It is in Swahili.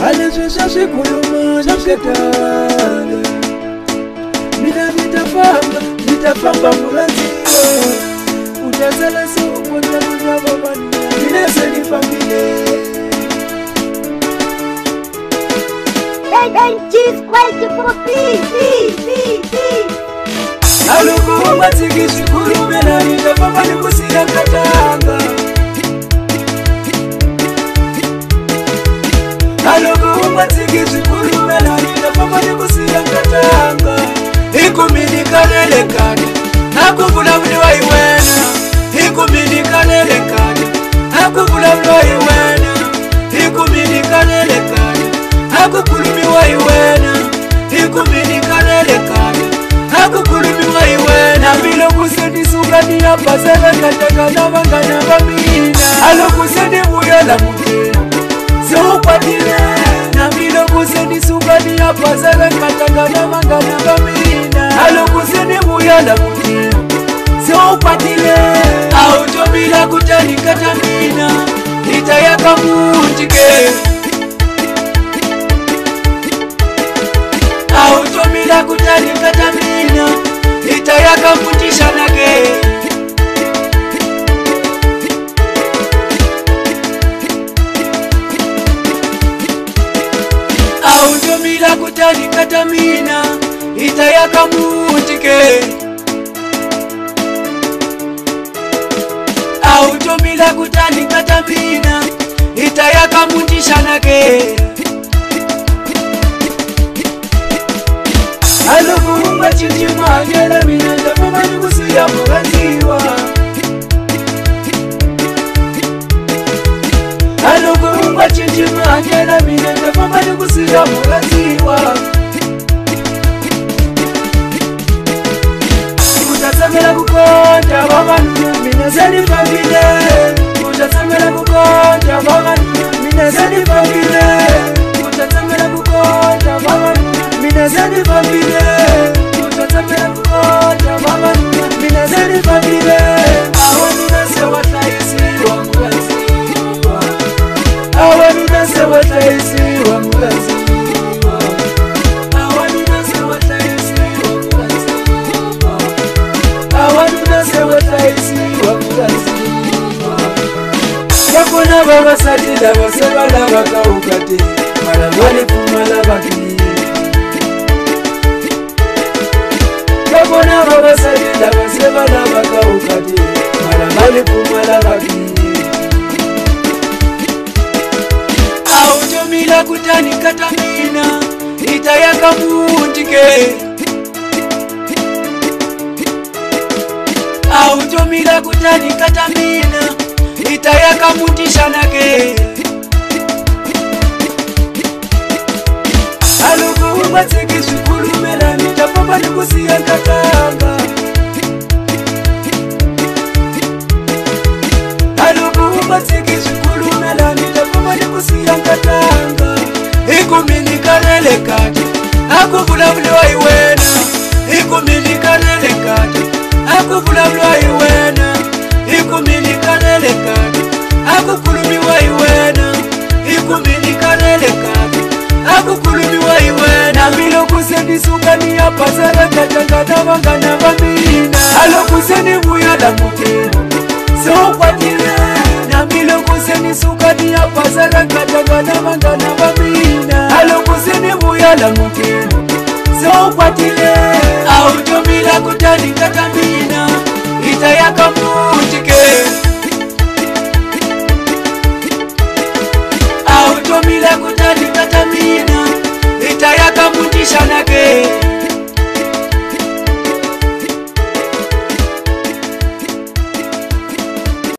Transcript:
alizwisha shikuluma shaketale mina nitafamba mulanziwa utazala sukunja babani minese nifambile And cheese quality for please. Aluku matiki shukuru mena nitafamba nikusiya katanga Aluku matiki shukuru mena nitafamba nikusiya katanga Ikumini kanele kani Hakubula mni wa iwena Ikumini kanele kani Hakubula mni wa iwena Ikumini kanele kani Hakukulumi wa iwena Ikumini kanele kani Hakukulumi wa iwena Milo kuseni sugani ya pasele kataka na mangana vamina Alo kuseni muyala mutino So kwa dile Na milo kuseni sugani ya pasele kataka na mangana vamina Alo kuseni muyala mutino So kwa dile Automila kutani katamina Itayaka mutike Automila kutani katamina Itayaka mutisha nage Automila kutani katamina Itayaka mutike Automila kutani katamina Itayaka mutisha nage Alukumba chichima nyela minenda mama nikusiya mulanziwa Alukumba chichima nyela minenda mama nikusiya mulanziwa Utasamela kukonja wamanu minezeni fambile Utasamela kukonja wamanu minezeni fambile Utasamela kukonja wamanu minezeni fambile Utasamela kukonja wamanu minezeni fambile Awanunase wataisi wa mulanziwa Awanunase wataisi wa mulanziwa Awanunase wataisi wa mulanziwa Awanunase wataisi wa mulanziwa Yakuna baba satila wasebala bakaukate Malamwali kumala bakini Yakuna baba satila wasebala bakaukate Malamwali kumala bakini Automila kutani katamina Itayaka mutike Automila kutani katamina Itayaka mutisha nage Aluku matiki shukuru mela nitafamba nikusiya katanga Aluku matiki shukuru mela nitafamba nikusiya katanga Ikumini kanele kati Akuvula mliwa iwena Ikumini kanele kati Akuvula mliwa iwena Ikumini kanele kati Akukulumi wa iwena Ikumini kanele kati Akukulumi wa iwena Milo kuseni sungani ya pasara katanga na mangana vamina Alo kuseni muyala mutino So kwa dile Na milo kuseni sungani ya pasara katanga na mangana vamina Alo kuseni muyala mutino So kwa dile Automila kutani katamina Itayaka mutike Automila kutani katamina Itayaka mutisha nage